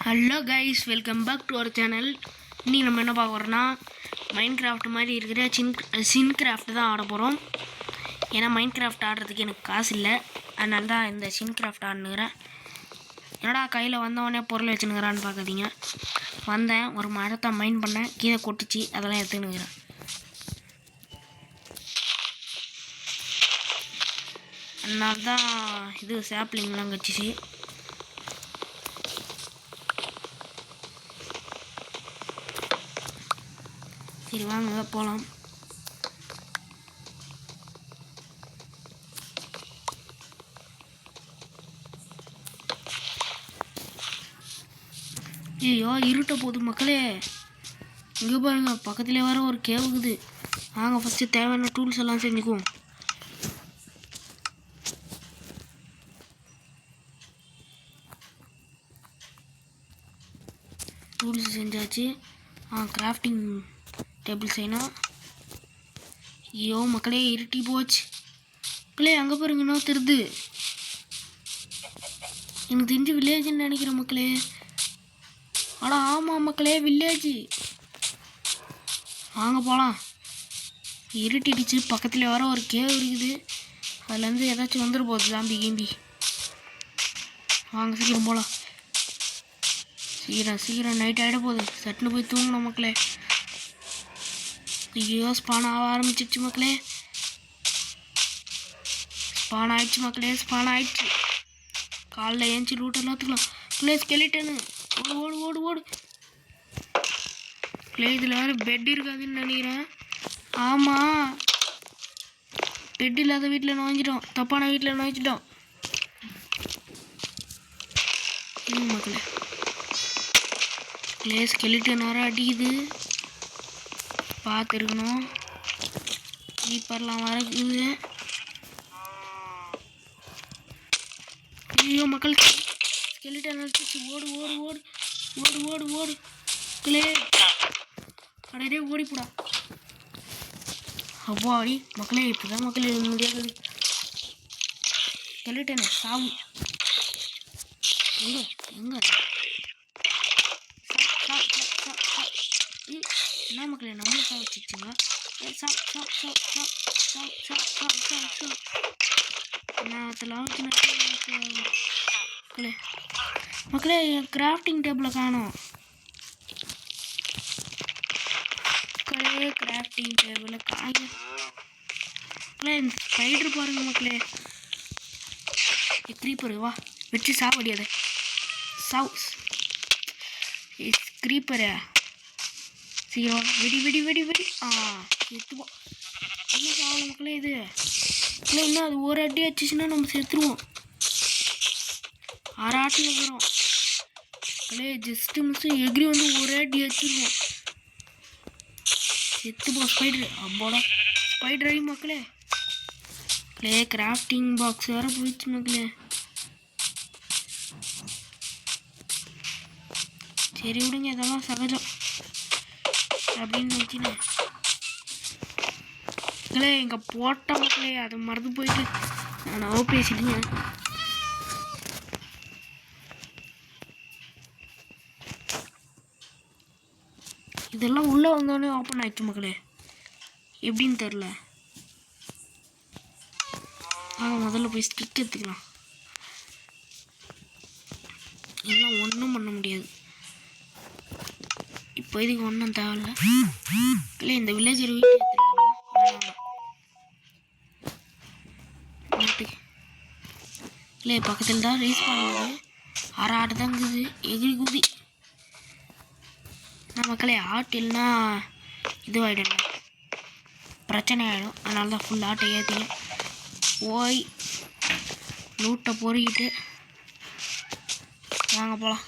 Hello guys, welcome back to our channel. இன்றைக்கி நம்ம என்ன பார்க்க போகிறோம்னா மைண்ட் கிராஃப்ட் மாதிரி இருக்கிற சின் கிராஃப்ட் தான் ஆட போகிறோம். ஏன்னா மைண்ட் கிராஃப்ட் ஆடுறதுக்கு எனக்கு காசு இல்லை, அதனால தான் இந்த சின் கிராஃப்ட் ஆடுனுங்கிறேன். என்னடா கையில் வந்தவொடனே பொருள் வச்சுனுங்கிறான்னு பார்க்காதீங்க. வந்தேன், ஒரு மரத்தை மைண்ட் பண்ணேன், கீழே கொட்டுச்சு, அதெல்லாம் எடுத்துனுங்கிறேன். அதனால தான் இது சாப்ளிங்லாம் கட்சிச்சு. சரி வாங்க போகலாம். ஐயோ இருட்ட போகுது மக்களே. இங்கே பாருங்க, பக்கத்துலேயே வர ஒரு கேவுக்குது. வாங்க ஃபஸ்ட்டு தேவையான டூல்ஸ் எல்லாம் செஞ்சுக்குவோம். டூல்ஸ் செஞ்சாச்சு. கிராஃப்டிங் டேபிள் செய்யணும். ஐயோ மக்களே இருட்டி போச்சு. மக்களே அங்கே பாருங்க, என்ன தெரியுது? எனக்கு தெரிஞ்சு வில்லேஜ்ன்னு நினைக்கிறேன் மக்களே. ஆனால் ஆமாம் மக்களே, வில்லேஜ். வாங்க போகலாம். இருட்டிடுச்சு, பக்கத்தில் வர ஒரு கேவ் இருக்குது. அதுலேருந்து ஏதாச்சும் வந்துட போகுது, ஜாம்பி கீம்பி. வாங்க சீக்கிரம் போகலாம். சீக்கிரம் நைட் ஆகிட போகுது. சட்டுன்னு போய் தூங்கணும் மக்களே. ஐயோ ஸ்பான் ஆக ஆரம்பிச்சிடுச்சு மக்களே. ஸ்பான் ஆயிடுச்சு மக்களே, ஸ்பான் ஆயிடுச்சு. காலைல ஏஞ்சி ரூட் எல்லாத்துக்கலாம். பிள்ளை ஸ்கெலிட்டனு ஓடு ஓடு ஓடு ஓடு. பிள்ளை இதில் வேறு பெட் இருக்காதுன்னு நினைக்கிறேன். ஆமாம், பெட் இல்லாத வீட்டில் நுழைஞ்சிட்டோம், தப்பான வீட்டில் நுழைஞ்சிட்டோம். மக்களே பிள்ளை ஸ்கெலிட்டன் வர அடிக்குது, பார்த்துருக்கணும். கீப்பர்லாம் வரக்குது. ஐயோ மக்கள், ஸ்கெலிட்டன் அடிச்சு. ஓடு ஓடு ஓடு ஓடு ஓடு ஓடு மக்களே. அடையே ஓடிப்போடா. அவ்வாடி மக்களே, இப்போதான் மக்களே முடியாது. ஸ்கெலிட்டன் சாவு. எங்க எங்க என்ன மக்களே, நம்மளும் சாப்பிச்சுங்க. மக்களே என் கிராஃப்டிங் டேபிளை காணோம். மக்களே கிராஃப்டிங் டேபிளை காய. மக்களே ஸ்பைடர் பாருங்க மக்களே. க்ரீப்பர் வா, வச்சு சாவடியாது. க்ரீப்பரா சீக்கிரம் வெடி வெடி வெடி வெடி. செத்துவோம். என்ன சாவல மக்களே இது. இல்லை இன்னும் அது ஒரு அடி வச்சுச்சுன்னா நம்ம செத்துருவோம். ஆறாட்டி வைக்கிறோம் மக்களே. ஜஸ்ட்டு மிஸ்ஸு எகிரி வந்து ஒரு அடி வச்சுருவோம். செத்துப்போம் ஸ்பைட்ரு. அப்போட ஸ்பைடர் அடி மக்களே. மக்களே கிராஃப்டிங் பாக்ஸ் வேறு போயிடுச்சு மக்களே. சரி விடுங்க, இதெல்லாம் சகஜம் அப்படின்னு நினச்சினேன் மக்களே. இங்கே போட்ட மக்களே, அதை மறந்து போயிட்டு நான் பேசிட்டீங்க. இதெல்லாம் உள்ளே வந்தோடனே ஓப்பன் ஆயிடுச்சு மக்களே. எப்படின்னு தெரில. முதல்ல போய் ஸ்டிக் எடுத்துக்கலாம். எல்லாம் ஒன்றும் பண்ண முடியாது இப்போ. இதுக்கு ஒன்றும் தேவையில்ல. இல்லை இந்த வில்லேஜர் வீட்டு இல்லை பக்கத்தில் தான் ரேஸ் பண்ணுது. ஆடு தான் இருக்குது, எகிரி குதி. மக்களே ஆட்டு இல்லைன்னா இதுவாகிடும், பிரச்சனை ஆகிடும். அதனால தான் ஃபுல் ஆட்டை ஏற்றிங்க போய் லூட்டை பொறிக்கிட்டு வாங்க போகலாம்.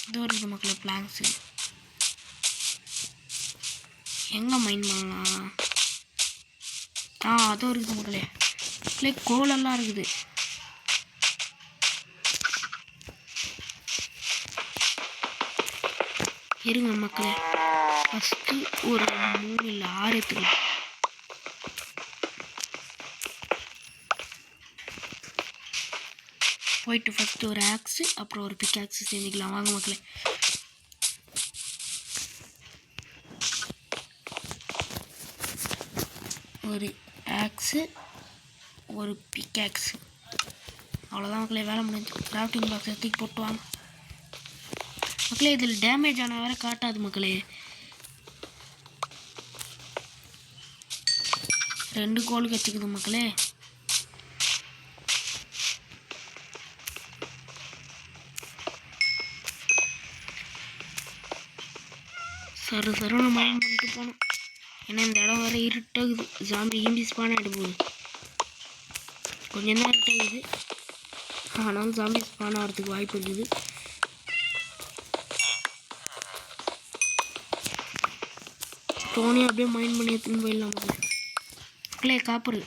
இது இருக்குது மக்களே பிளாங்க்ஸு. எங்கே மைண்ட் பண்ணலாம்? அதுவும் இருக்குது மக்களே. இல்லை கோலெல்லாம் இருக்குது. இருங்க மக்களே, ஃபஸ்ட்டு ஒரு 3 இல்லை 6 எடுத்துக்கலாம். போயிட்டு ஃபஸ்ட்டு ஒரு ஆக்ஸு அப்புறம் ஒரு பிக் ஆக்ஸு செஞ்சுக்கலாம் வாங்க மக்களே. ஒரு ஆக்ஸு ஒரு பிக் ஆக்ஸு அவ்வளோதான் மக்களே, வேலை முடிஞ்சு. கிராஃப்டிங் பாக்ஸ் தூக்கி போட்டு வாங்க மக்களே. இதில் டேமேஜ் ஆனால் வேறு காட்டாது மக்களே. 2 கோல் வச்சுக்குது மக்களே. சருன்னு மைண்ட் பண்ணிட்டு போகணும். ஏன்னா இந்த இடம் வேறு இருட்டாகுது. ஜாம்பி ஸ்பான் ஆகிட்டு போகுது. கொஞ்சம் தான் இருட்டாகுது, ஆனாலும் ஜாம்பி ஸ்பான் ஆகிறதுக்கு வாய்ப்பு இருக்குது. டோனி அப்படியே மைண்ட் பண்ணி எடுத்துன்னு போயிடலாம் மக்களே. காப்பர்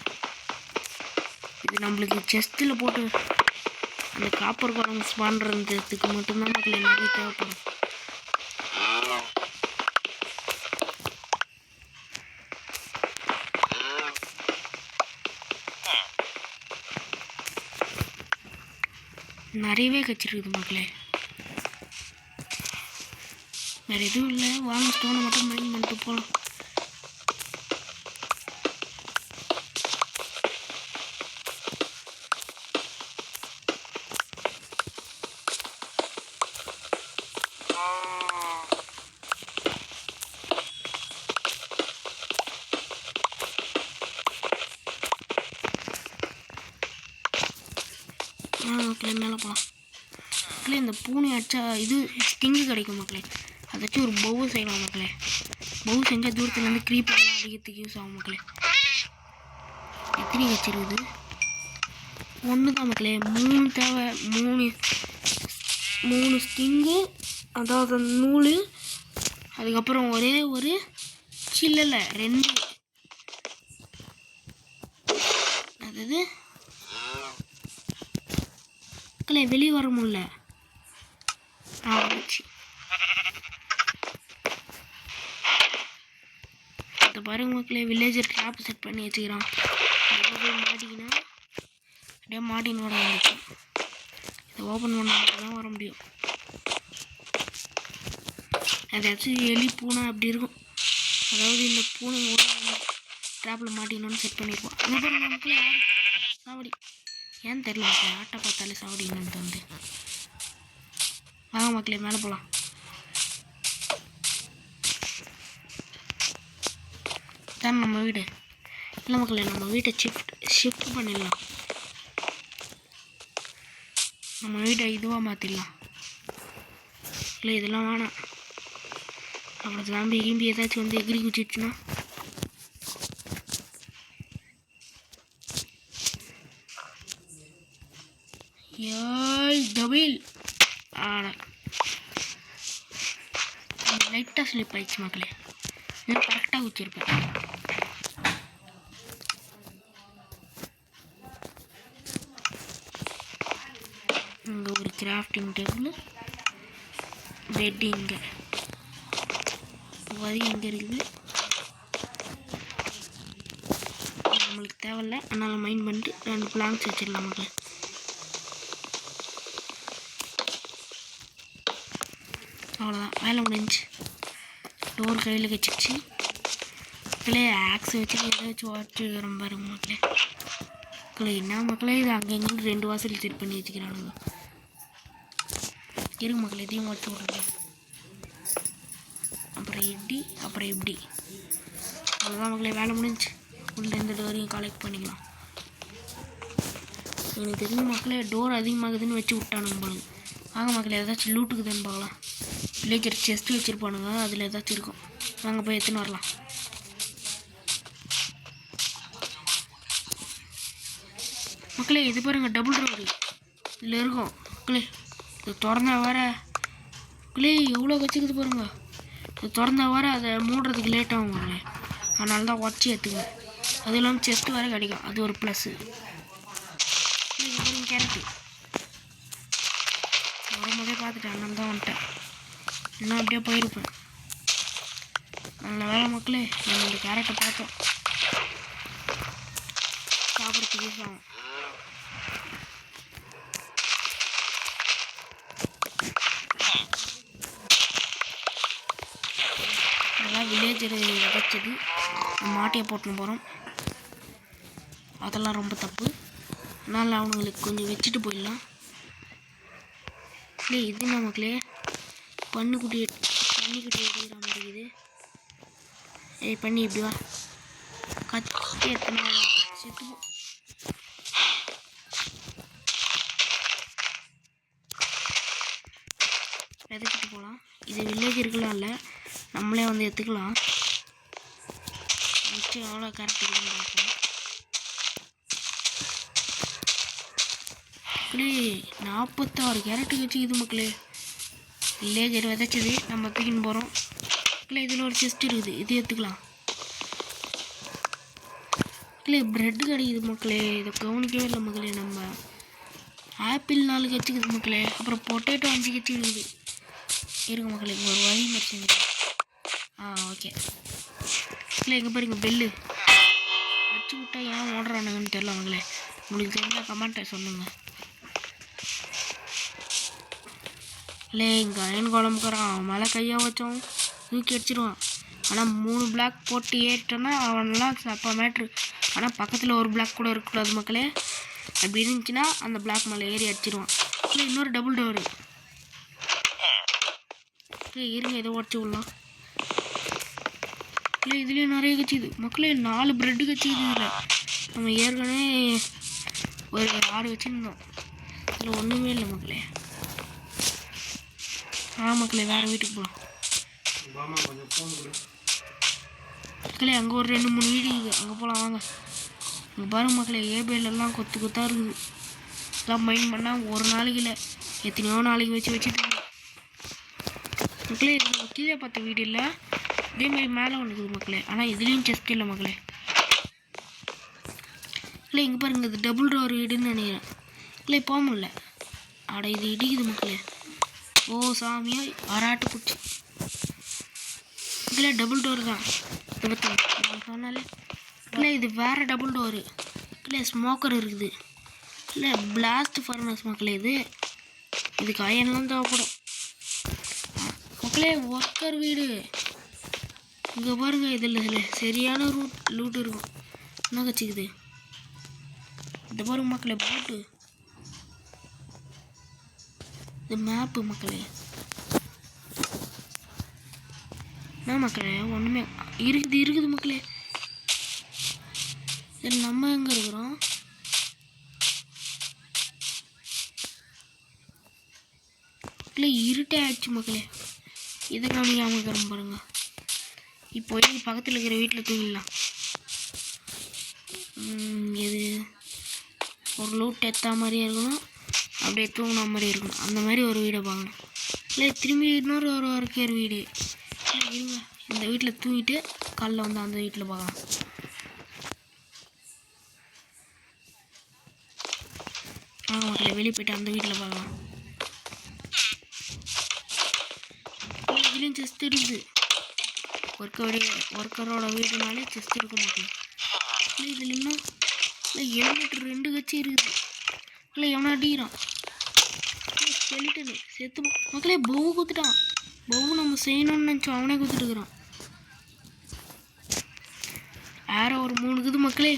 இது நம்மளுக்கு செஸ்ட்டில் போட்டு அந்த காப்பர் குழம்பு ஸ்பான்றதுக்கு மட்டும்தான் மக்களே நிறைய தேவைப்படும். நிறையவே கச்சிருக்குது மக்களே. வேறு எதுவும் இல்லை, வாங்க ஸ்டோனை மட்டும் மைண்ட் பண்ணிட்டு போகலாம். மக்களே மேலே போகலாம் மக்களே. இந்த பூனை அடிச்சா இது ஸ்டிங்கு கிடைக்கும் மக்களே. அதை வச்சு ஒரு பவு செய்யலாம் மக்களே. பவு செஞ்சால் தூரத்துலேருந்து க்ரீப்பர்லாம் அடிக்கிறதுக்கு யூஸ் ஆகும் மக்களே. எத்தனை வச்சிருக்குது? 1 தான் மக்களே. 3 தேவை. 3 ஸ்டிங்கு, அதாவது நூல், அதுக்கப்புறம் ஒரே ஒரு சில்லில் 2 அதாவது மக்களே வெளியே வர முடியல. இதை பாருங்க மக்களே, வில்லேஜர் ட்ராப் செட் பண்ணி வச்சுக்கிறான். போய் மாட்டிக்கினா அப்படியே மாட்டினோட வந்துச்சு. இதை ஓப்பன் பண்ணால் தான் வர முடியும். அதாச்சும் எலி பூனை அப்படி இருக்கும். அதாவது இந்த பூனையோட ட்ராப்பில் மாட்டிக்கணும்னு செட் பண்ணியிருப்போம். அங்கே பாருங்க மக்களே, சாவடி. ஏன்னு தெரியல மக்களே, ஆட்டை பார்த்தாலே சாவடின்னு வந்து. வாங்க மக்களே மேலே போகலாம். தான் நம்ம வீடு இல்லை மக்களே. நம்ம வீட்டை ஷிஃப்ட் பண்ணிடலாம். நம்ம வீட்டை இதுவாக மாற்றிடலாம் இல்லை, இதெல்லாம் வேணாம். அப்புறம் ஜாம்பி ஏதாச்சும் வந்து எகிரி குச்சிடுச்சுன்னா டபுள் லைட்டாக ஸ்லிப் ஆயிடுச்சு மக்களே. நான் கரெக்டாக வச்சுருப்பேன். இங்கே ஒரு கிராஃப்டிங் டேபிள், பெட் இங்கே, வரி இங்கே இருக்குது. நம்மளுக்கு தேவையில்லை, அதனால் மைண்ட் பண்ணிட்டு 2 பிளாங்க்ஸ் வச்சிடலாம் மக்களே. அவ்வளோதான், வேலை முடிஞ்சு. டோர் கையில் வச்சிடுச்சு மக்களே. ஆக்ஸ் வச்சு ஏதாச்சும் வாட்சிக்கிறோம் பாருங்க மக்களே. மக்களே என்ன மக்களே, இது அங்கே இங்கே 2 வாசல் செட் பண்ணி வச்சுக்கிறானுங்க. இருக்கு மக்களே, இதையும் வாட்சி விட்ருக்கேன். அப்புறம் இப்படி அவ்வளோதான் மக்களே, வேலை முடிஞ்சு. உள்ள எந்த டோரையும் கலெக்ட் பண்ணிக்கலாம். எனக்கு தெரிஞ்ச மக்களே டோர் அதிகமாகுதுன்னு வச்சு விட்டானுங்க போலுங்க. வாங்க மக்களே, ஏதாச்சும் லூட்டுக்குதுன்னு பார்க்கலாம். வில்லேஜர் செஸ்ட்டு வச்சுருப்பானுங்க, அதில் ஏதாச்சும் இருக்கும். வாங்க போய் எடுத்துன்னு வரலாம். மக்களே இது பாருங்க, டபுள் டோர் இதில் இருக்கும் மக்களே. இது திறந்தா வர மக்களே எவ்வளோ வச்சுக்குது பாருங்க. இது திறந்தா வர அதை மூடுறதுக்கு லேட் ஆகும் மக்களே. அதனால தான் உடச்சி எடுத்துங்க. அது இல்லாமல் செஸ்ட்டு வர கிடைக்கும், அது ஒரு ப்ளஸ்ஸு. கேரட்டு வரும்போதே பார்த்துட்டேன், அதனால தான் வந்துட்டேன். இன்னும் அப்படியே போயிருப்பேன். நல்ல வேலை மக்களே, நம்ம இந்த கேரட்டை பார்த்தோம். சாப்பிட்றதுக்கு யூஸ் ஆகும். வில்லேஜர் விதைச்சது மாட்டியை போட்டுன்னு போகிறோம். அதெல்லாம் ரொம்ப தப்பு. அதனால் அவனுங்களுக்கு கொஞ்சம் வச்சுட்டு போயிடலாம். இல்லை இது நமக்குலே பன்னிக்குட்டி எடுக்கிற மாதிரி இருக்குது. பண்ணி இப்படி வா கத்தி எத்தனை செத்து போ. விதைச்சிட்டு போகலாம். இது வில்லேஜருக்குலாம் இல்லை, நம்மளே வந்து எடுத்துக்கலாம். மிச்சம் எவ்வளோ கரெக்ட் இருக்குன்னு பார்ப்போம். மக்களே 46 கேரட்டு வச்சுக்குது மக்களே. வில்லேஜர் விதைச்சது நம்ம தூக்கின்னு போகிறோம். மக்களே இதில் ஒரு செஸ்ட் இருக்குது, இது எடுத்துக்கலாம். மக்களே ப்ரெட்டு கிடைக்குது மக்களே, இதை கவனிக்கவே இல்லை மக்களே. நம்ம ஆப்பிள் 4 கட்சிக்குது மக்களே, அப்புறம் பொட்டேட்டோ 5 கட்சி இருக்குது. இருங்க மக்களே, இங்கே ஒரு வழி மறைச்சுங்க. ஓகே மக்களே, எங்கே பாருங்க பெல்லு வச்சு விட்டா ஏன் ஓடுறானுங்கன்னு தெரியல மக்களே. உங்களுக்கு தெரிஞ்ச கமெண்ட்டை சொல்லுங்க. இல்லை இங்கே அயன் குழம்புக்குறான், மேலே கையை வச்சோம் தூக்கி அடிச்சிடுவான். ஆனால் 3 பிளாக் போட்டு ஏறிட்டோன்னா அவனெல்லாம் அப்போ மேட்ரு. ஆனால் பக்கத்தில் ஒரு பிளாக் கூட இருக்கக்கூடாது மக்களே. அப்படி இருந்துச்சுன்னா அந்த பிளாக் மேலே ஏறி அடிச்சிடுவான். இல்லை இன்னொரு டபுள் டோரு. இல்லை இருங்க இதை உடச்சி விடலாம். இல்லை இதுலேயும் நிறைய கட்சிது மக்களே. 4 ப்ரெட்டு கட்சிது. இல்லை நம்ம ஏற்கனவே ஒரு 6 வச்சுருந்தோம், இதில் ஒன்றுமே இல்லை மக்களே. மக்களே வேறு வீட்டுக்கு போகலாம் மக்களே. அங்கே ஒரு 2-3 வீடு இருக்குது, அங்கே போகலாம் வாங்க. இங்கே பாருங்க மக்களே, ஏபேலெல்லாம் கொத்து கொத்தாக இருக்குது. எல்லாம் மைண்ட் பண்ணால் ஒரு நாளைக்கு இல்லை எத்தனையோ நாளைக்கு வச்சுட்டு மக்களே. இது கீழே பார்த்த வீடு இல்லை, இதே மாதிரி மேலே ஒன்று இருக்குது மக்களே. ஆனால் இதுலேயும் செஸ்ட் இல்லை மக்களே. இல்லை இங்கே பாருங்க, இது டபுள் டோர் வீடுன்னு நினைக்கிறேன். இல்லை போக முடியல. இது இடிக்குது மக்களே. ஓ சாமியா ஆராட்டு பிடிச்சி. இல்லை டபுள் டோர் தான் நான் சொன்னாலே. இல்லை இது வேறு டபுள் டோரு. இல்லை ஸ்மோக்கர் இருக்குது. இல்லை பிளாஸ்ட் ஃபர்னஸ் மக்களே. இதுக்கு அயன்லாம் தேவைப்படும் மக்களே. ஒர்க்கர் வீடு இங்கே பாருங்க. இதில் சரியான லூட் இருக்கும். என்ன கட்சிக்குது இந்த பாருங்க மக்களே. போட்டு இது மேப்பு மக்களே. என்ன மக்களே ஒன்றுமே இருக்குது மக்களே. இதில் நம்ம எங்கே இருக்கிறோம்? இல்லை இருட்டே ஆயிடுச்சு மக்களே. இதை கவனிக்காமல் இருக்கிறோம் பாருங்க. இப்போ பக்கத்தில் இருக்கிற வீட்டில் தூங்கிடலாம். இது ஒரு லூட் ஏற்ற மாதிரியே இருக்கணும், அப்படியே தூங்கின மாதிரி இருக்கணும். அந்த மாதிரி ஒரு வீடை பார்க்கணும். இல்லை திரும்பி இன்னொரு ஒர்க்கர் வீடு. இருங்க இந்த வீட்டில் தூங்கிட்டு காலைல வந்து அந்த வீட்டில் பார்க்கலாம். மக்களே வெளியே போய்ட்டு அந்த வீட்டில் பார்க்கலாம். இதுலேயும் செஸ்ட் இருக்குது. ஒர்க்கரோட வீடுனாலே செஸ்ட் இருக்க மாட்டேன். இல்லை இதில் இன்னும் இல்லை எலிமினேட்டர் 2 கட்சி இருக்குது. இல்லை எவனா அடிக்கிறான் சொல்லிட்டு செத்து மக்களே. பவு குத்துட்டான். பவு நம்ம செய்யணும்னு நினச்சோம், அவனே குத்துட்டுக்கிறான். வேற ஒரு 3 இருக்குது மக்களே,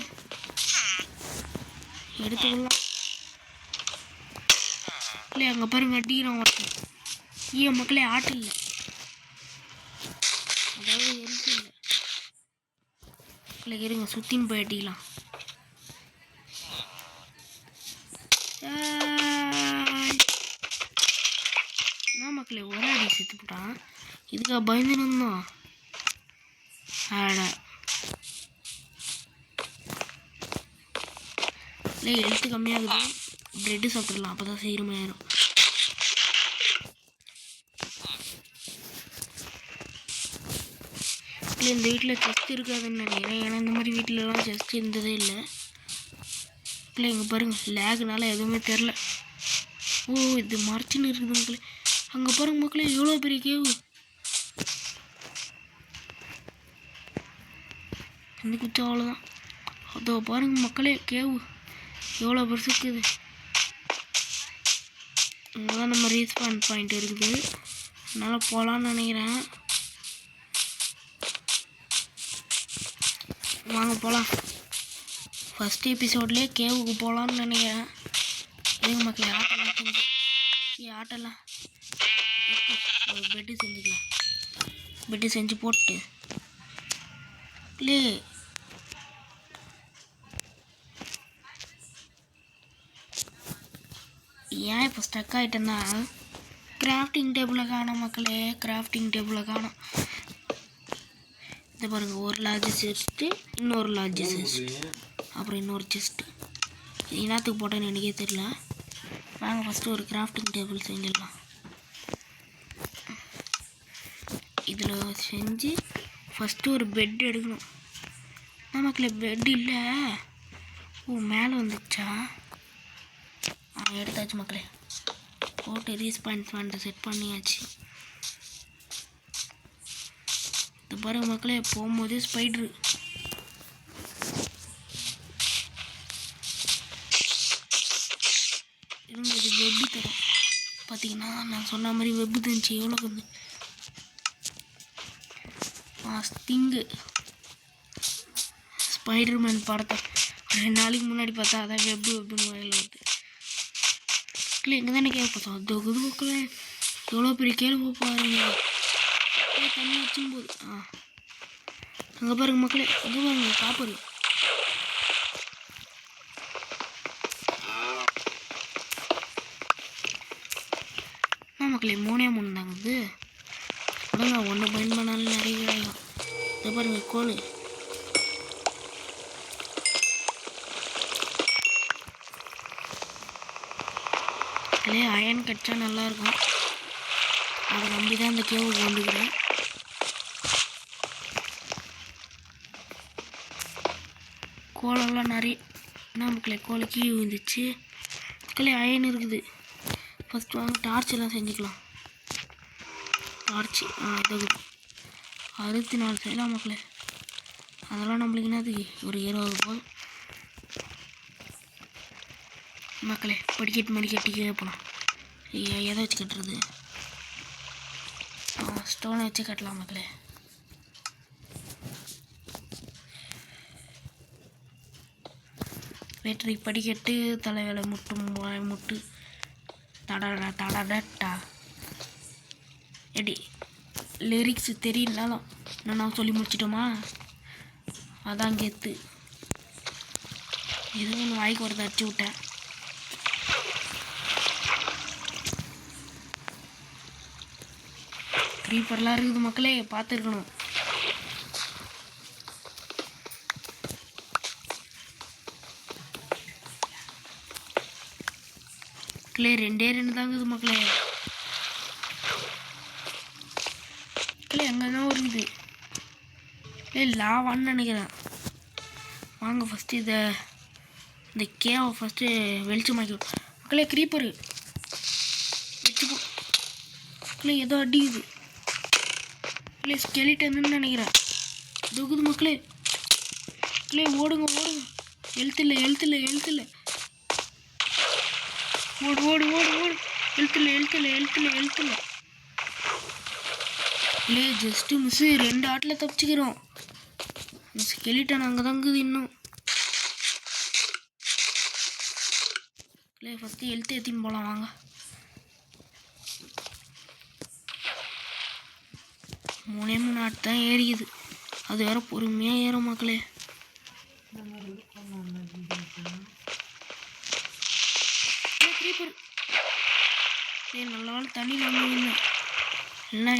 எடுத்துக்கலாம். இல்லை அங்கே பாருங்க அடிக்கிறான் ஒருத்தன். மக்களே ஆட்டு இல்லை, அதாவது எரிச்சு இல்லை. இல்லை இருங்க சுற்றின்னு போய் அடிக்கலாம். மக்களே ஒரே அடி செத்து போட்டான். இதுக்காக பயந்துருந்தோம். இல்லை எழுத்து கம்மியாகுது. ப்ரெட்டு சாப்பிட்றலாம், அப்போ தான் சீக்கிரமாக ஆயிரும். இல்லை இந்த வீட்டில் செஸ்ட் இருக்காதுன்னு நினைக்கிறேன், ஏன்னா இந்த மாதிரி வீட்டிலலாம் செஸ்ட் இருந்ததே இல்லை. இல்லை இங்கே பாருங்கள் லேகுனால எதுவுமே தெரில. ஓ இது மறைச்சின்னு இருக்குது மக்களே. அங்கே பாருங்க மக்களே எவ்வளோ பெரிய கேவு. இந்த குச்சி அவ்வளோதான். அதோ பாருங்க மக்களே கேவு எவ்வளோ பெருசு இருக்குது. இங்கே தான் நம்ம ரீஸ்பான் பாயிண்ட் இருக்குது, அதனால் போகலான்னு நினைக்கிறேன். வாங்க போகலாம். ஃபஸ்ட் எபிசோட்லேயே கேவுக்கு போகலான்னு நினைக்கிறேன். எதுங்க மக்களே ஆட்டெல்லாம் ஆட்டெல்லாம் ஒரு பெட்டு செஞ்சுக்கலாம். பெட்டு செஞ்சு போட்டு ஏன் இப்போ ஸ்டக் ஆகிட்டேன்னா கிராஃப்டிங் டேபிளை காணும் மக்களே. கிராஃப்டிங் டேபிளை காணும். இதை பாருங்கள், ஒரு லார்ஜ் செஸ்ட்டு, இன்னொரு லார்ஜ் செஸ்ட், அப்புறம் இன்னொரு செஸ்ட்டு. இது என்னத்துக்கு போட்டேன்னு எனக்கே தெரியல. வாங்க ஃபஸ்ட்டு ஒரு கிராஃப்டிங் டேபிள் செஞ்சிடலாம். இதில் செஞ்சு ஃபஸ்ட்டு ஒரு பெட் எடுக்கணும். மக்களே பெட் இல்லை. ஓ மேலே வந்துச்சா? எடுத்தாச்சு மக்களே. போட்டு ரீஸ்பான்ஸ் செட் பண்ணியாச்சு. இது பாருங்க மக்களே, போகும்போதே ஸ்பைட்ரு. இருங்க, இது வெப்பு தரும். பார்த்தீங்கன்னா நான் சொன்ன மாதிரி வெப்பு தந்துச்சு. எவ்வளோ கொஞ்சம் ஸ்டிங்கு ஸ்பைடர்மேன் படத்தை 2 நாளைக்கு முன்னாடி பார்த்தா அதான் வெப்புன்னு வாயில் வருது. இல்லை எங்கே தானே கேட்க பார்த்தோம். அது மக்களே எவ்வளோ பெரிய கேள்வி பாருங்க. தண்ணி வச்சும் போது அங்கே பாருங்க மக்களே, அங்கே பாருங்க காப்பரு. மக்களே 3 தாங்க இது. உடங்க ஒன்று பயன் பண்ணாலும் நிறைய கிடைக்கும். இதை பாருங்க கோல். அதுலேயே அயன் கட்சா நல்லாயிருக்கும். அதை நம்பி தான் அந்த கேவுக்கு வந்துக்கிறேன். கோலெல்லாம் நிறைய மக்களே, கோலை கீழே விழுந்துச்சு. மக்களே அயன் இருக்குது. ஃபஸ்ட்டு வாங்க டார்ச் எல்லாம் செஞ்சுக்கலாம். டார்ச் இது 64 செய்யலாம் மக்களே. அதெல்லாம் நம்மளுக்கு என்னதுக்கு ஒரு 20 போல் மக்களே. படிக்கட்டு மடிக்கட்டி கீழே போகலாம். எதை வச்சு கட்டுறது? ஸ்டோனை வச்சு கட்டலாம் மக்களே. வெற்றி படிக்கட்டு தலைவேலை முட்டு தடடா எடி லிரிக்ஸ் தெரியலனாலும் நான் சொல்லி முடிச்சிட்டோமா? அதான் கெத்து. எதுவும் ஒன்று வாய்க்கு ஒரு தச்சு விட்டேன். க்ரீப்பர்லாம் இருக்குது மக்களே, பார்த்துருக்கணும். மக்களே 2 தாங்குது மக்களே. மக்களே எங்கன்னா இருக்குது. லாவான்னு நினைக்கிறேன். வாங்க ஃபஸ்ட்டு இந்த கேவை ஃபஸ்ட்டு வெளிச்சமாக்கி. மக்களே க்ரீப்பரு வச்சுப்போ. மக்களே ஏதோ அடிக்குது. மக்களே ஸ்கெலிட்டன்னு நினைக்கிறேன். தொகுது மக்களே. மக்களே ஓடுங்க. எழுத்துல ஓடு. எழுத்துல இல்லை ஜஸ்ட்டு மிஸ்ஸு 2 ஆட்டில் தப்பிச்சுக்கிறோம். ஸ்கெலிட்டன் அங்கே தாங்குது இன்னும். இல்லை ஃபஸ்ட்டு எழுத்து ஏற்றின்னு போகலாம் வாங்க. 3 ஆட்டு தான் ஏறிக்குது. அது வேற பொறுமையாக ஏறும் மக்களே. நல்ல வேலை தண்ணியில் வந்து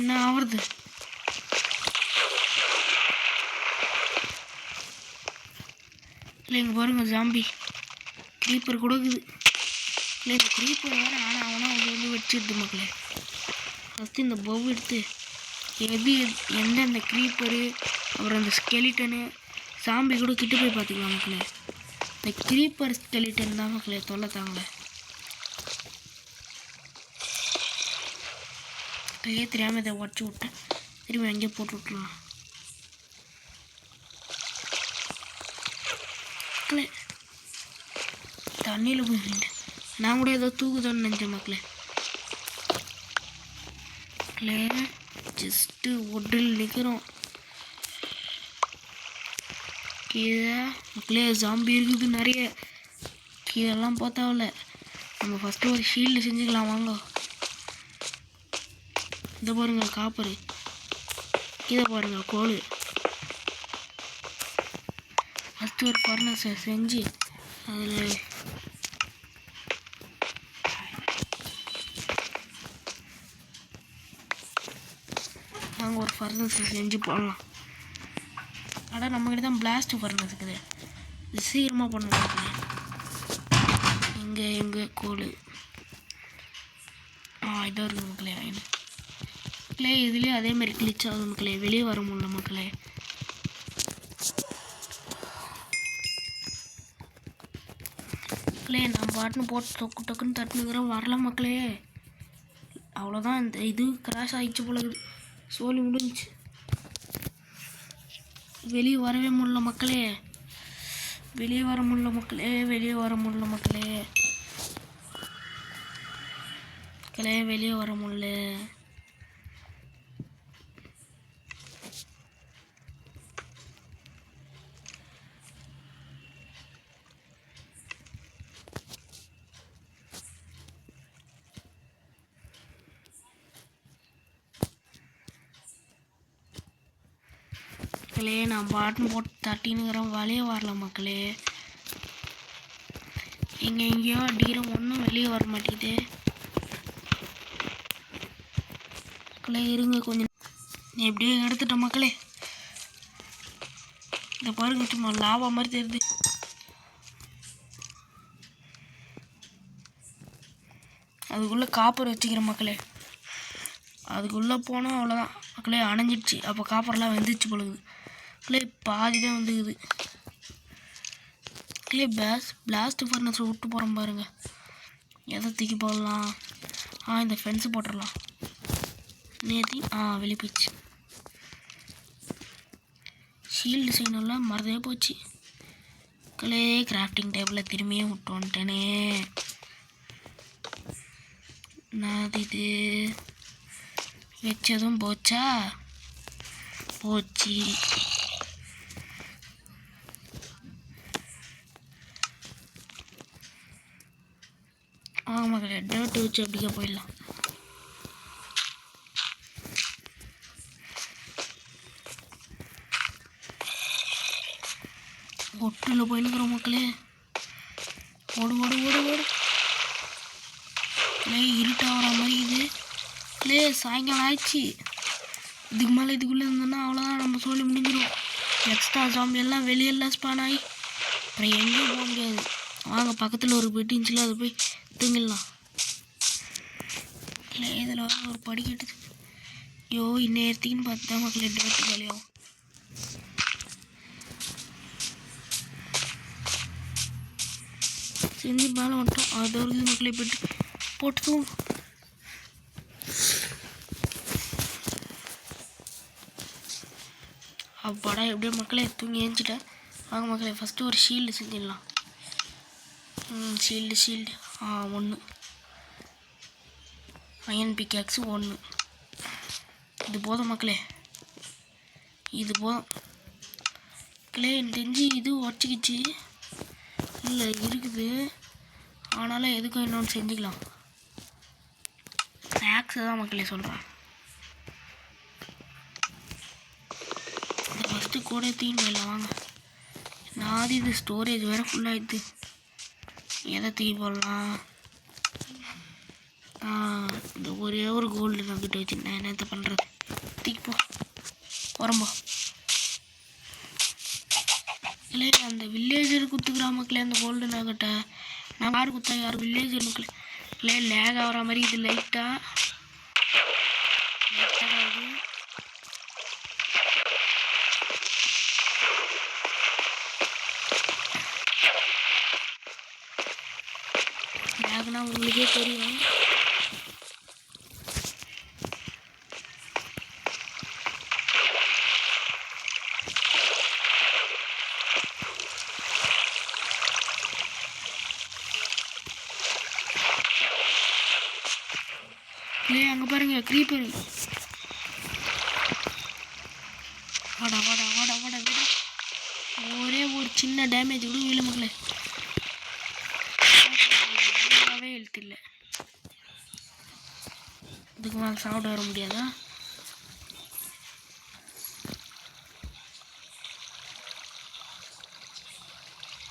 என்ன ஆகுறது? இல்லை இங்கே பாருங்க ஜாம்பி க்ரீப்பர் கொடுக்குது. இல்லை இந்த க்ரீப்பர் வேறு அவனா வந்து வச்சிருது மக்களே. ஃபஸ்ட்டு இந்த பவ் எடுத்து எந்தெந்த க்ரீப்பரு அப்புறம் அந்த ஸ்கெலிட்டனு ஜாம்பி கூட கிட்ட போய் பார்த்துக்கலாம் மக்களே. இந்த க்ரீப்பர் ஸ்கெலிட்டன் தான் மக்களே தொல்லை தாங்களே. கையே தெரியாமல் இதை உடச்சி விட்டேன். திரும்பி அங்கேயே போட்டு விட்டுலாம். மக்களே தண்ணியில் போய் நான் கூட ஏதோ தூக்குதோன்னு நினச்சேன் மக்களே. மக்களே ஜஸ்ட்டு ஒட்டில் நிற்கிறோம். கீழே மக்களே ஜாம்பி இருக்குது நிறைய. கீழெல்லாம் போத்தாவில்ல. நம்ம ஃபஸ்ட்டு ஒரு ஷீல்டு செஞ்சுக்கலாம் வாங்க. இதை பாருங்க காப்பரு. கீழே பாருங்க கோல். ஃபஸ்ட்டு ஒரு ஃபர்னஸை செஞ்சு அதில் நாங்கள் ஒரு ஃபர்னஸை செஞ்சு போடலாம். ஆனால் நம்மக்கிட்ட தான் பிளாஸ்ட் ஃபர்னஸ் இருக்குது. இது சீக்கிரமாக பண்ணணும். எங்கே கோல் இதாக இருக்குது மக்களே. மக்களே இதுலேயே அதேமாதிரி கிளிச் ஆகுது மக்களே. வெளியே வர முடியல மக்களே. மக்களே நான் பாட்டுன்னு போட்டு டக்குன்னு தட்டுனுங்கிறேன் வரல மக்களே. அவ்வளோதான். இந்த இது கிராஷ் ஆகிடுச்சு போல இருக்குது. சோலி முடிஞ்சிச்சு. வெளியே வரவே முடியல மக்களே. வெளியே வர முடியல மக்களே. நான் பாட்டுன்னு போட்டு தட்டினுங்கிறேன் வழியே வரல மக்களே. எங்கேயோ அடிக்கிறோம் ஒன்றும் வெளியே வர மாட்டேங்குது மக்களே. இருங்க கொஞ்சம். எப்படியோ எடுத்துட்டேன் மக்களே. இந்த பாருங்க சும்மா லாவா மாதிரி தெரியுது. அதுக்குள்ளே காப்பர் வச்சுக்கிறேன் மக்களே. அதுக்குள்ளே போனால் அவ்வளோதான் மக்களே. அணைஞ்சிடுச்சு. அப்போ காப்பர்லாம் வெந்துச்சு பொழுது மக்களே. பாதி தான் வந்துக்குது மக்களே. பிளாஸ்ட் ஃபர்னஸ் விட்டு போகிறோம் பாருங்க. எதை தூக்கி போடலாம்? இந்த ஃபென்ஸு போட்டுடலாம். நேற்றி வெளியே போயிடுச்சு. ஷீல்டு செய்யணும்ல மறந்தே போச்சு மக்களே. கிராஃப்டிங் டேபிளில் திரும்பியே விட்டு வந்துட்டேனே. நான் இது வச்சதும் போச்சு. மக்களே டேர்ட் வச்சு அப்படியே போயிடலாம். ஒட்டில் போயினுக்கிறோம் மக்களே. ஓடு இருட்டாகிற மாதிரி இது சாயங்காலம் ஆயிடுச்சு. இதுக்கு மேலே இதுக்குள்ளே இருந்தோன்னா அவ்வளோதான். நம்ம சொல்லி முடிஞ்சிடும். எக்ஸ்ட்ரா ஜாம்பி எல்லாம் வெளியெல்லாம் ஸ்பான் ஆகி அப்புறம் எங்கேயும் போக முடியாது. வாங்க பக்கத்தில் ஒரு பெட் இருந்துச்சுல அது போய் தூங்கிடலாம். இதில் ஒரு படிக்கட்டு. இந்நேரத்துக்குன்னு பார்த்தா மக்களே டேட்டு வேலையாகும். செஞ்சு மேலே வந்துட்டோம். அது ஒரு மக்களே பெட்டு போட்டு அப்பாடா எப்படியோ மக்களே தூங்கி எழுந்துட்டேன். வாங்க மக்களே ஃபஸ்ட்டு ஒரு ஷீல்டு செஞ்சிடலாம். Shield 1 iron pickaxe 1. இது போதும் மக்களே. எனக்கு தெரிஞ்சு இது உடச்சிக்கிச்சு இல்லை இருக்குது. ஆனாலும் எதுக்கும் இன்னொன்று செஞ்சுக்கலாம். ஸ்நாக்ஸை தான் மக்களே சொல்கிறேன். இது ஃபஸ்ட்டு கூட தீன் போயிடலாம் வாங்க. நான் இது ஸ்டோரேஜ் வேறு ஃபுல்லாகிடுது. எதை தூக்கி போடலாம்? இந்த ஒரே ஒரு கோல்டு நக்கிட்ட வச்சுருந்தேன். என்னத்தை பண்ணுறது? தூக்கிப்போ உரம்போ. இல்லை அந்த வில்லேஜர் குத்துக்கிறா மக்களே. அந்த கோல்டு நக்கிட்ட நான் யார் குத்தா யார் வில்லேஜர் மக்களே. இல்லை லேக் ஆகிற மாதிரி இது லைட்டாக ஆகுது. லேக்னா உங்களுக்கே தெரியும். அங்கே பாருங்க க்ரீப்பர். வாடா விட ஒரே சின்ன டேமேஜ் கூட இல்லை மக்களே. ஹெல்த் இல்லை, இதுக்கு மேலே சாப்பிட வர முடியாதா?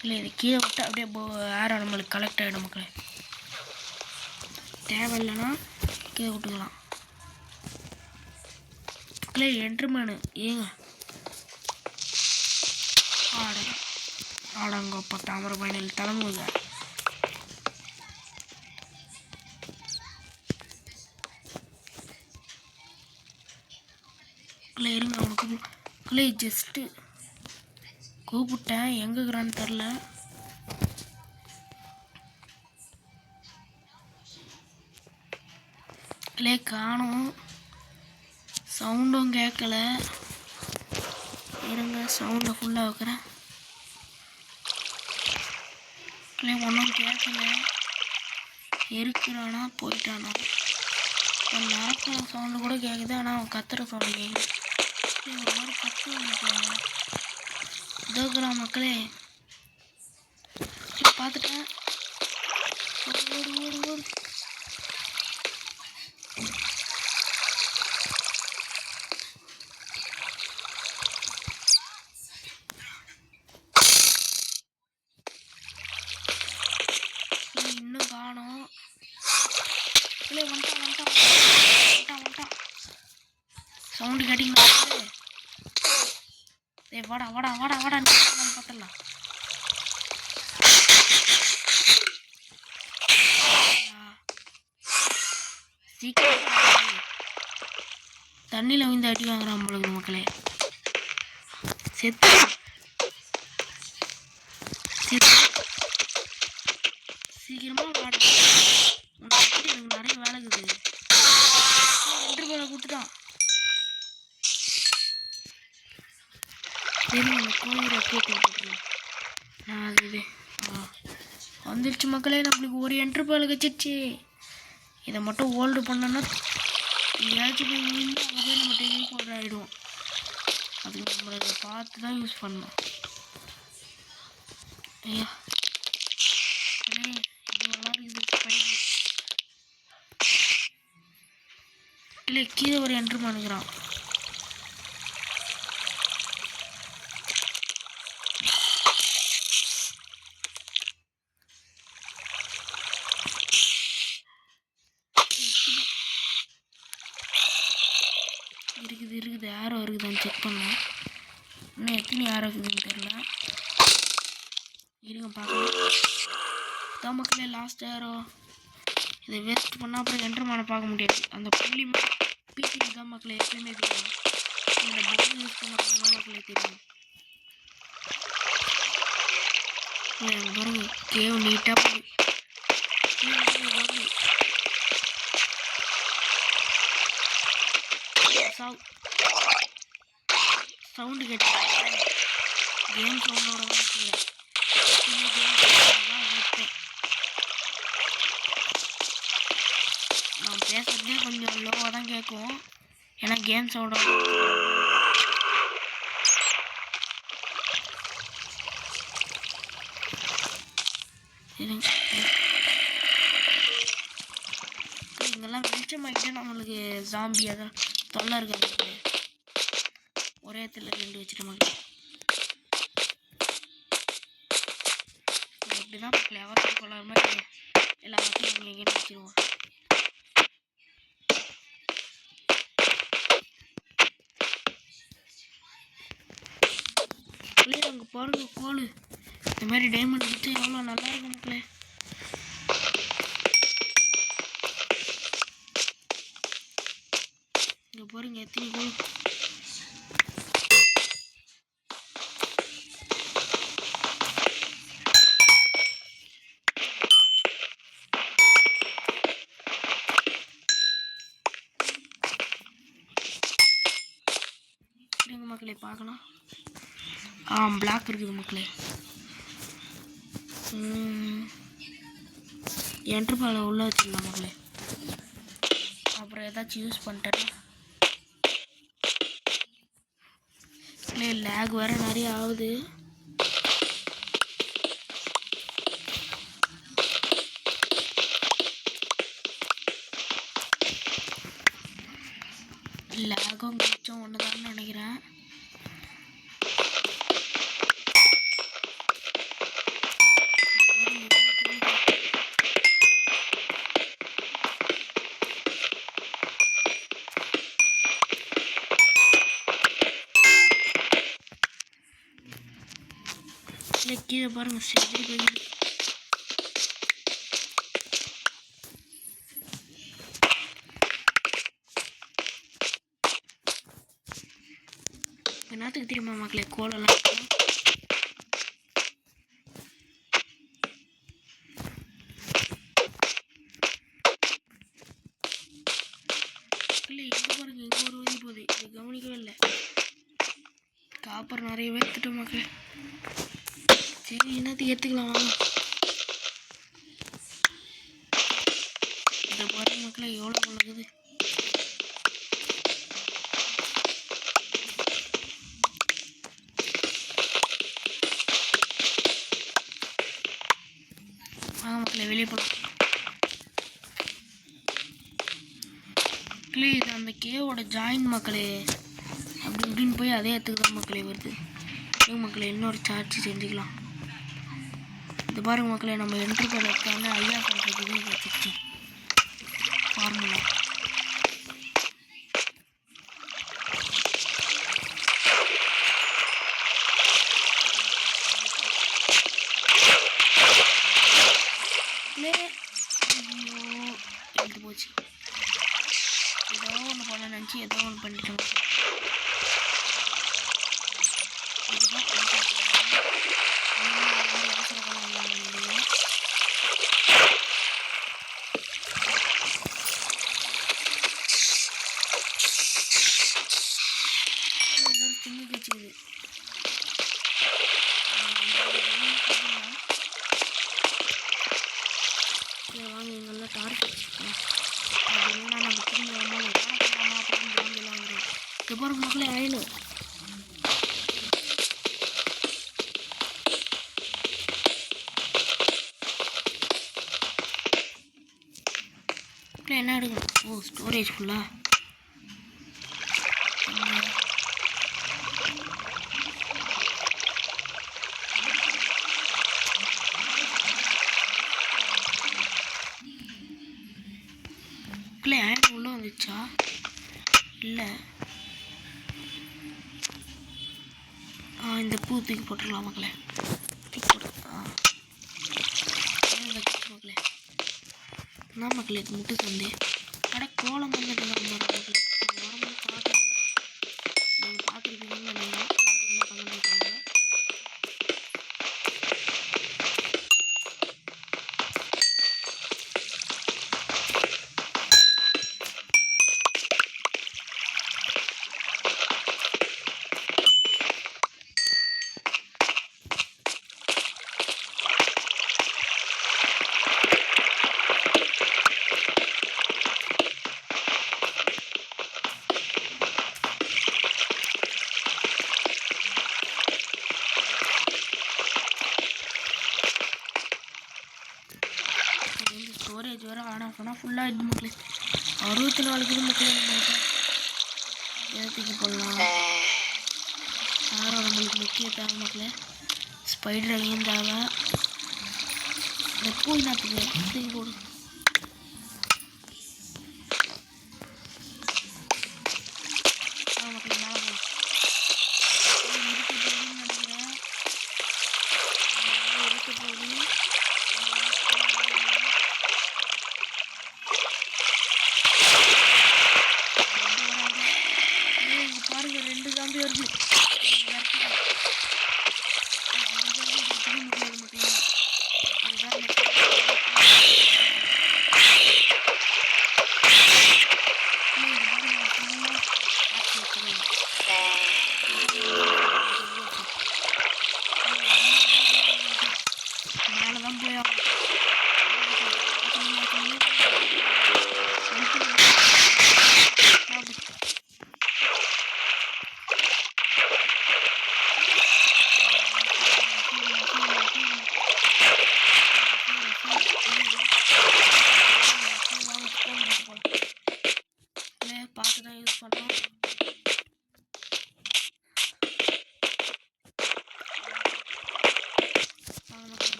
இல்லை இது கீழே விட்டு அப்படியே ஏற நம்மளுக்கு கலெக்ட் ஆகிடும் மக்களே. தேவையில்லைன்னா கீழே விட்டுக்கலாம் மக்களே. என்ட்ருமேனு ஏங்க ஆடங்கப்பா தாமரை பயணில் தலைமுக இருங்க. அவனுக்கு ஜஸ்ட்டு கூப்பிட்டேன், எங்கே இருக்கிறான்னு தெரில. காணும், சவுண்டும் கேட்கல. இருங்க சவுண்டை ஃபுல்லாக வைக்கிறேன். ஒன்றும் கேட்கல, இருக்கிறானா போயிட்டானா. நடக்கிற சவுண்டு கூட கேட்குது, ஆனால் அவன் கத்துற சவுண்டு கேட்குது. ஒரு மாதிரி கத்துவாங்க இதோக்குறான் மக்களே. பார்த்துட்டேன், ஓடு ஓடு ஓடு. இன்னும் காணும். வந்துட்டான் சவுண்டு கேட்டிங்களா? வாடா வாடா வாடா வாடா பார்த்துடலாம். சீக்கிரம் தண்ணியில் விழுந்து அடி வாங்குறான் போல மக்களே. செத்து சீக்கிரமாக வாடா, எனக்கு நிறைய வேலை இருக்குது. 2 ரூபாய் கொடுத்துட்டான். சரி நம்ம கோயில் அப்படியே கொடுத்துருக்கேன். நான் அது வந்துடுச்சு மக்களே. நம்மளுக்கு ஒரு 2 ரூபாய் கிடச்சிருச்சு. இதை மட்டும் ஹோல்டு பண்ணோன்னா எங்கேயாச்சும் போய் விழுந்து அதே நம்ம டெலிவரி போடுற ஆகிடுவோம். அதுக்கு நம்மளை இதை பார்த்து தான் யூஸ் பண்ணணும். ஐயா இது நல்லா இருக்குது. இல்லை கீழே ஒரு 2 ரூபாய் அனுக்கிறான். இருக்குது யாரோ இருக்குதான்னு செக் பண்ணோம். இன்னும் எத்தனை யாரோ இருக்குதுன்னு தெரியல. இருங்க பார்க்கலாம். தான் மக்களே லாஸ்ட் யாரோ. இதை வேஸ்ட் பண்ணால் அப்புறம் என்ட்ருமான பார்க்க முடியாது. அந்த புள்ளி பிசிக்கு தான் மக்களே எப்பயுமே தெரியும். இந்த பட்டன் யூஸ் பண்ண தான் மக்களே தெரியும். பாருங்க கேவ் நீட்டாக போகுது. சவுண்டு கேட்டு கேம் சவுண்டோட தான் நான் பேசுறதே கொஞ்சம் லோவாக தான் கேட்கும், ஏன்னா கேம் சவுண்டோட. இங்கெல்லாம் வெளிச்சமாக்கிட்டே நம்மளுக்கு ஜாம்பியாக தான் தொல்லை இருக்காது. ஒரே இடத்துல 2 வச்சுட்ட மாதிரி இப்படிதான் மக்கள் அவசரம் கொள்ளாத மாதிரி எல்லாத்தையும் அவங்க எங்கே வச்சுருவோம். அங்கே பாருங்க கோல், இந்த மாதிரி டைமண்ட் வச்சு எவ்வளோ நல்லா இருக்கும் மக்களே. இங்கே பாருங்க எத்தனை கோல். மக்களே பார்க்கலாம். பிளாக் இருக்குது மக்களே. என்ட்ருபால உள்ள வச்சிடலாம் மக்களே. அப்புறம் ஏதாச்சும் யூஸ் பண்ணிட்டேன்னா லேக் வேறு நிறைய ஆகுது. லேகும் கொஞ்சம் ஒன்று தான் நினைக்கிறேன். கீழே பாருங்க செடி போயிடுது. என்னத்துக்கு தெரியுமா மக்களே கோலெல்லாம் இல்லை எங்கே பாருங்க எங்கே ஒரு ஊதி போகுது. இது கவனிக்கவே இல்லை. காப்பர் நிறையவே எடுத்துட்டோம் மக்களே. சரி என்னத்துக்கு எடுத்துக்கலாம் வாங்க. இதை பாருங்க மக்களே எவ்வளோ உலகுது. மக்களே வெளியே போகலாம். மக்களே இது அந்த கேவோட ஜாயின் மக்களே. அப்படி இப்படின்னு போய் அதே இடத்துக்கு தான் மக்களே வருது. மக்களே இன்னொரு சார்ஜ் செஞ்சுக்கலாம். இது பாருங்க மக்களே நம்ம என்ட்ரு பண்ணுறதுக்கான ஐயா பண்ணுறது வச்சுச்சு ஃபார்முலா. எழுந்து போச்சு. ஏதோ ஒன்று பண்ண நினச்சி ஏதோ ஒன்று பண்ணிட்டோம். திங்கி கச்சிக்குது. வாங்க எங்கெல்லாம் டார்கெட் அப்படின்னா நம்ம திரும்பி வரும்போது பண்ணலாமா அப்படின்னு வாங்கலாம் வந்துடும். இப்போ பாருங்க மக்களே ஆயிடும். என்ன எடுக்கணும்? ஓ ஸ்டோரேஜ் ஃபுல்லா. ஆயிரம் உள்ள வந்துச்சா இல்லை? இந்த பூ தூக்கி போட்டுடலாம் மக்களே. தூக்கி போட்டு மக்களே என்ன மக்களே முட்டு சந்தை அட கோலம் வந்துட்டு மக்களே வரும்போது பார்க்க நீங்கள் பார்த்துருப்பீங்கன்னு நினைக்கிறேன். பார்த்துருந்தா கமெண்ட் பண்ணுங்க. ஸ்டோரேஜ் வேறு ஆன் ஆஃப் ஆனால் ஃபுல்லாக இது மக்களே 64 கிலோ மக்களே. ஏதத்துக்கு போடலாம் யாரும் நம்மளுக்கு முக்கிய தேவை மக்களே. ஸ்பைடர் அகையும் தேவை. இந்த பூ நாட்டுக்கு தூக்கி போடு. மக்களே மேலே போகலாம். இருக்க போகுதுன்னு நினைக்கிறேன். இருக்க போகுது. பாருங்க 2 காம்பி வருது.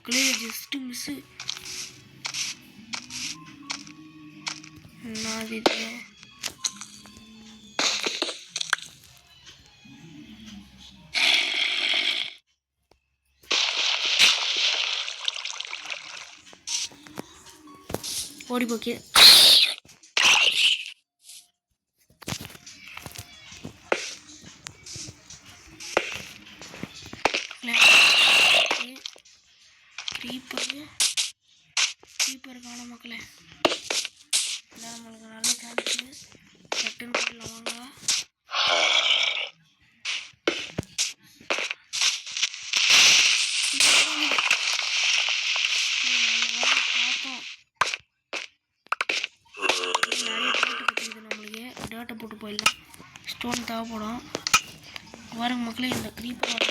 மக்களே ஜஸ்ட் மிஸ். என்னது இது? ஓடி போக்கே. க்ரீப்பர் காண மக்களே. இதான் நம்மளுக்கு நல்ல சான்ஸ். கட்டுன்னு போடலாம் வாங்க. பார்த்தோம் நிறைய போட்டு கட்டிக்குது. நம்மளுக்கு டேட்டா போட்டு போயிடலாம். ஸ்டோன் தேவைப்படும். பாருங்க மக்களே இந்த க்ரீப்பர்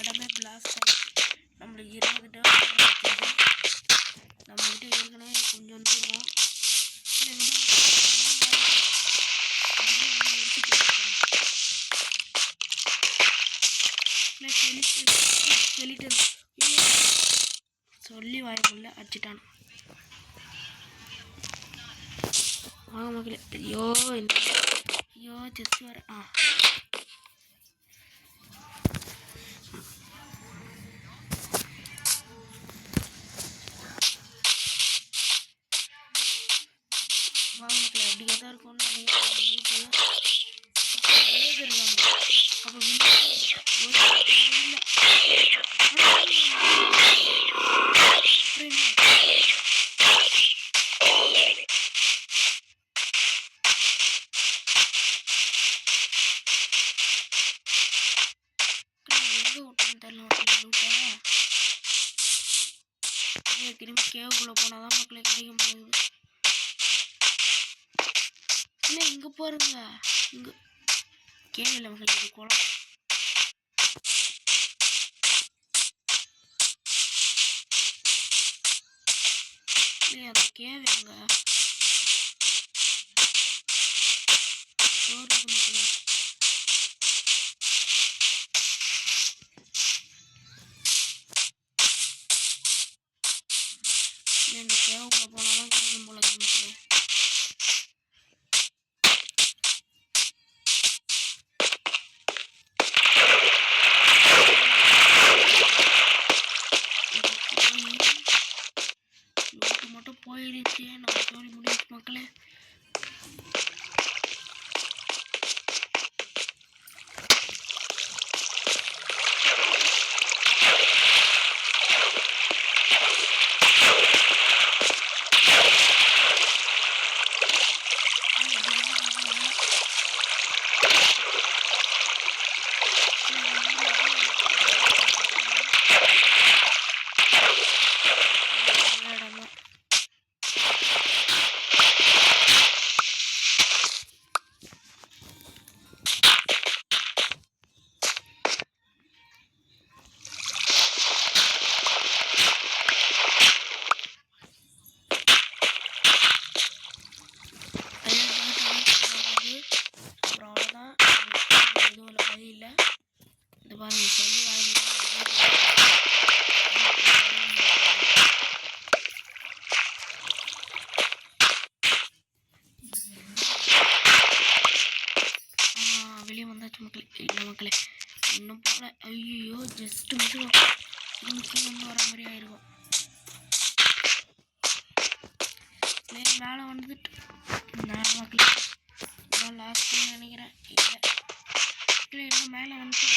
இடமே பிளாஸ்ட் ஆகிடுச்சு. நம்மளுக்கு 20 டேட்டா நம்மகிட்ட ஏற்கனவே கொஞ்சம் வந்துருவோம். சொல்லி வாய்ப்புள்ள அடிச்சிட்டான். வாங்க மக்களே. ஐயோ ஐயோ செஸ் வர. வாங்க மக்களே அப்படியே தான் இருக்கும்னு நினைக்கிறேன். திரும்பி கேவுக்குள்ள போனாதான் மக்களே கிடைக்க முடியுது. இல்லை இங்க பாருங்க. இங்க கேவல மக்களே இது குளம். இல்லை அந்த கேவுங்க மக்களே. இந்த கேவுக்குள்ள போனாதான் கிடைக்கும் போல மக்களே. மட்டும் போயிடுச்சு. நம்ம ஸ்டோரி முடிச்சு மக்களே. வெளியே வந்தாச்சு மக்களே. இல்லை மக்களே இன்னும் போல. ஐயோ ஜஸ்ட் வந்து வர மாதிரி ஆயிருக்கும். மேலே வந்துட்டு நான் மக்களே இதான் லாஸ்ட்னு நினைக்கிறேன். இல்லை இன்னும் மேலே வந்துட்டு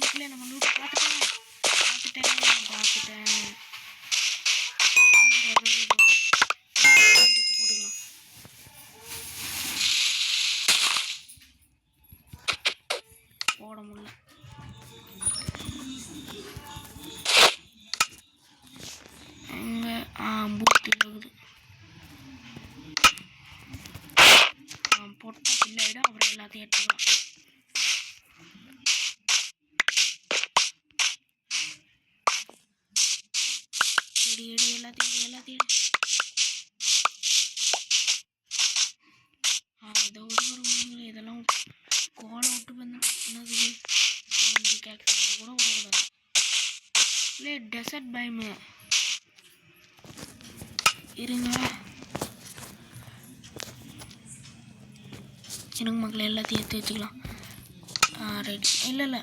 மக்களே நம்ம லூட்டு பார்த்துட்டேன். போட்டுக்கலாம். போட முடியல. அங்கே பூத்து இருக்குது. போட்டால் ஃபில் ஆகிடும். அப்புறம் எல்லாத்தையும் எடுத்துக்கலாம். எடி எல்லாத்தையும் இல்லை டெசர்ட் பைமு இருங்க எனக்கு மக்களை எல்லாத்தையும் எடுத்து வச்சுக்கலாம். ரைட் இல்லை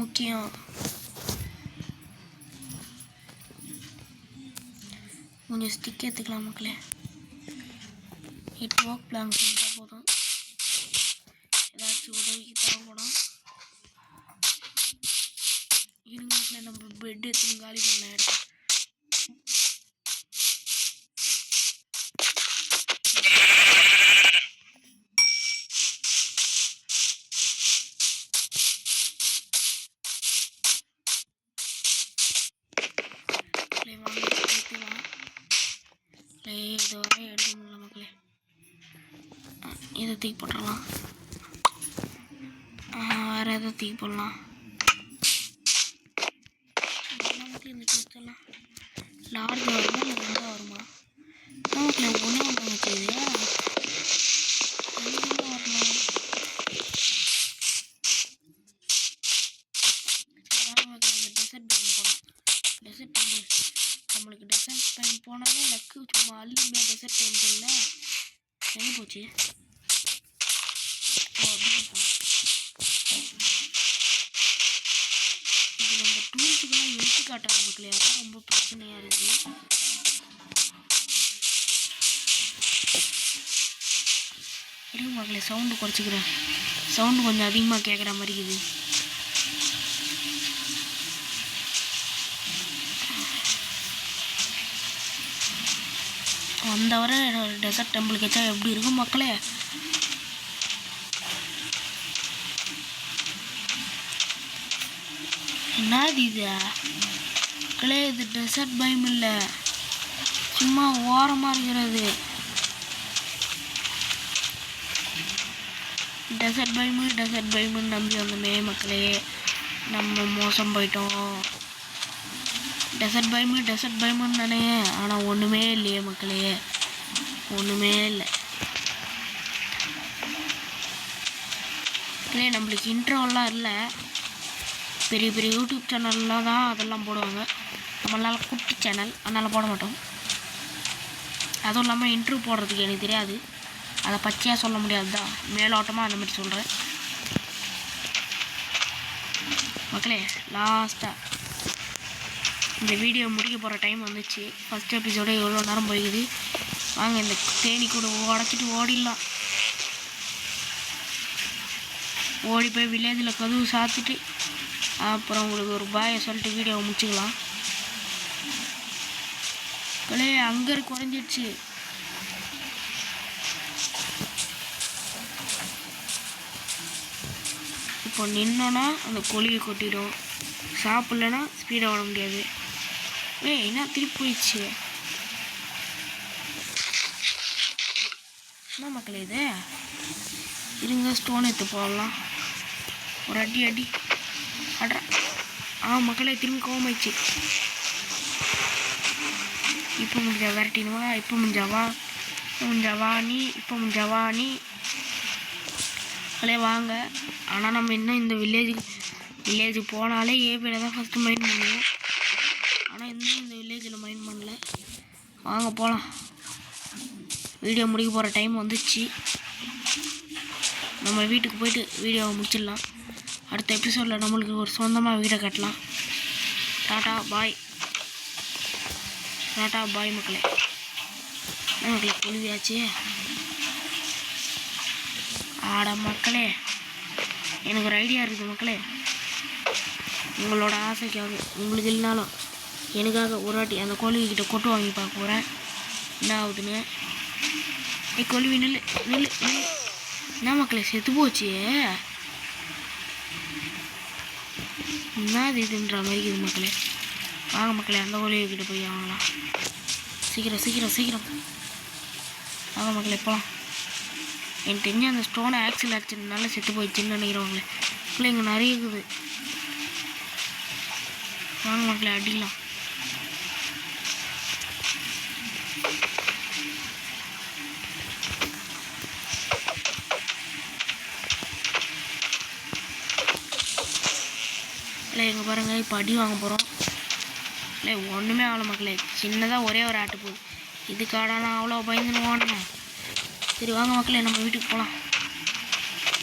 முக்கியம் கொஞ்சம் ஸ்டிக் எடுத்துக்கலாம் மக்களே. 8 ஒர்க் பிளாங்க் இருந்தால் போதும். ஏதாச்சும் உதவிக்கு தேவைப்படும். இருங்க நம்ம பெட் எடுத்து காலி பண்ண எடுத்து இதுவரை எடுக்க முடியல மக்களே. இதை தூக்கி போட்டுடலாம். வேறு எதை தூக்கி போடலாம். லார்ஜ் வருமா இல்லை ரெண்டாக வருமா? நமக்கு ஒன்றே ஒன்று வச்சுது வரலாம். டெசர்ட் பைன் போகலாம். டெசர்ட் டெம்பிள் நம்மளுக்கு டெசர்ட் பைன் போனாலே லக்கு சும்மா அள்ளிமையாக டெசர்ட் டெம்பிளில் எங்கே போச்சு? இது நம்ம டூல்ஸுக்கெல்லாம் எடுத்து காட்டாது மக்களே. அதான் ரொம்ப பிரச்சனையாக இருக்குது. இருங்க மக்களே சவுண்டு குறைச்சிக்கிறேன். சவுண்டு கொஞ்சம் அதிகமாக கேட்குற மாதிரி இருக்குது. வந்தவரை டெசர்ட் டெம்பிளுக்கு வச்சா எப்படி இருக்கும் மக்களே? என்னது இது மக்களே? இது டெசர்ட் பைம் இல்லை, சும்மா ஓரமாக இருக்கிறது. டெசர்ட் பைமுன்னு நம்பி வந்தோமே மக்களே, நம்ம மோசம் போயிட்டோம். டெசர்ட் பைமுன்னு தானே, ஆனால் ஒன்றுமே இல்லையே மக்களே, ஒன்றுமே இல்லை. இல்லை நம்மளுக்கு இன்ட்ரோலாம் இல்லை. பெரிய பெரிய யூடியூப் சேனல்லாம் தான் அதெல்லாம் போடுவாங்க. நம்மளால் குட்டி சேனல், அதனால் போட மாட்டோம். அதுவும் இல்லாமல் இன்ட்ரோ போடுறதுக்கு எனக்கு தெரியாது. அதை பச்சையாக சொல்ல முடியாது தான், மேலோட்டமாக அந்த மாதிரி சொல்கிறேன் மக்களே. லாஸ்ட்டாக இந்த வீடியோ முடிக்க போகிற டைம் வந்துச்சு. ஃபஸ்ட் எபிசோடே எவ்வளோ நேரம் போய்க்குது. வாங்க இந்த தேனி கூட உடச்சிட்டு ஓடிடலாம். ஓடி போய் வில்லேஜில் கதவு சாத்திட்டு அப்புறம் உங்களுக்கு ஒரு பாயை சொல்லிட்டு வீடியோவை முடிச்சுக்கலாம். அங்கே குறைஞ்சிடுச்சு. இப்போ நின்னோன்னா அந்த கோழியை கொட்டிடும். சாப்பிட்லன்னா ஸ்பீடாக ஓட முடியாது. என்ன திருப்பி போயிடுச்சு? என்ன மக்களே இது? இருங்க ஸ்டோன் எடுத்து போடலாம். ஒரு அடி அட்ரா. மக்களே திரும்பி கோவமாயிடுச்சு. இப்போ முடிஞ்சா விரட்டினுவா. இப்போ முடிஞ்சாவா நீ மக்களே வாங்க. ஆனால் நம்ம இன்னும் இந்த வில்லேஜுக்கு போனாலே ஏபியில் தான் ஃபஸ்ட்டு மைண்ட் பண்ணுவோம். ஆனால் இன்னும் இந்த வில்லேஜில் மைண்ட் பண்ணல. வாங்க போகலாம். வீடியோ முடிக்க போகிற டைம் வந்துச்சு. நம்ம வீட்டுக்கு போயிட்டு வீடியோவை முடிச்சிடலாம். அடுத்த எபிசோடில் நம்மளுக்கு ஒரு சொந்தமாக வீடை கட்டலாம். டாட்டா பாய் மக்களே. மக்களே பொழுதியாச்சு. மக்களே எனக்கு ஒரு ஐடியா இருக்குது மக்களே. உங்களோட ஆசைக்காக, உங்களுக்கு இல்லைனாலும் எனக்காக ஒரு வாட்டி அந்த கோழிக்கிட்ட கொட்டு வாங்கி பார்க்க போகிறேன் என்ன ஆகுதுன்னு. கோழி நில்லு. என்ன மக்களே செத்து போச்சு? என்னது இதுன்ற மாதிரி இருக்குது மக்களே. வாங்க மக்களே அந்த கோழிக்கிட்ட போய் வாங்கலாம். சீக்கிரம் வாங்க மக்களே போகலாம். எனக்கு தெரிஞ்ச அந்த ஸ்டோனை ஆக்சில் அடிச்சதுனால செத்து போயிடுச்சுன்னு நினைக்கிறவங்களே. இங்கே நிறைய இருக்குது. வாங்க மக்களே அடிக்கலாம். மக்களே எங்கே பாருங்கள் இப்போ அடி வாங்க போகிறோம். இல்லை ஒன்றுமே ஆகலை மக்களே, சின்னதாக ஒரே ஒரு ஆட்டு போகுது. இதுக்காடா நான் அவ்வளோ பயந்துன்னு ஓடணும். சரி வாங்க மக்களே நம்ம வீட்டுக்கு போகலாம்.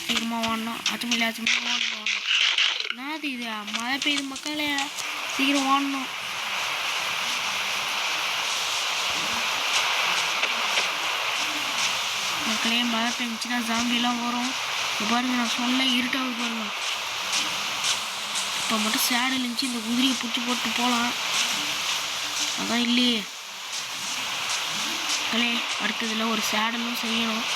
சீக்கிரமாக ஓடணும். அச்சமில்லை ஓடணும். என்னது இது மழை பெய்யுது மக்களே, சீக்கிரம் ஓடணும். மக்களே மழை பெஞ்சுன்னா ஜாம்பிலாம் வரும். இப்போ பாருங்க நான் சொல்ல இருட்டாவது பாருங்க. இப்போ மட்டும் சேடு இருந்துச்சு, இந்த குதிரையை பிடிச்சி போட்டு போகலாம். அதான் இல்லையே மக்களே. அடுத்ததில் ஒரு சேடலும் செய்யணும்.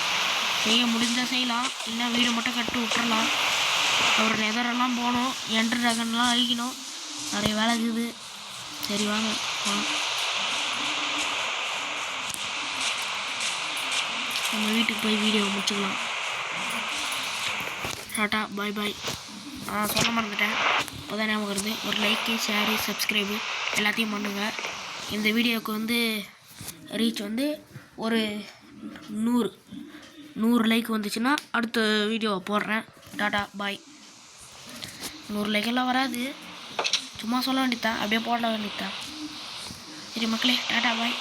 செய்ய முடிஞ்சால் செய்யலாம், இல்லை வீடை மட்டும் கட்டி விட்டுறலாம். ஒரு நெதரெல்லாம் போகணும், என்ட்ரு ட்ராகன்லாம் அழிக்கணும், நிறைய வேலை இருக்குது. சரி வாங்க நம்ம வீட்டுக்கு போய் வீடியோ முடிச்சுக்கலாம். டாட்டா பாய் பாய். சொல்ல மறந்துட்டேன், இப்போ தான் ஞாபகம் வருது. ஒரு லைக்கு ஷேரு சப்ஸ்கிரைபு எல்லாத்தையும் பண்ணுங்கள். இந்த வீடியோவுக்கு ரீச் ஒரு 100 லைக் வந்துச்சுன்னா அடுத்த வீடியோ போடுறேன். டாட்டா பாய். 100 லைக்கெல்லாம் வராது, சும்மா சொல்ல வேண்டியதான், அப்படியே போட வேண்டியதான். சரி மக்களே டாட்டா பாய்.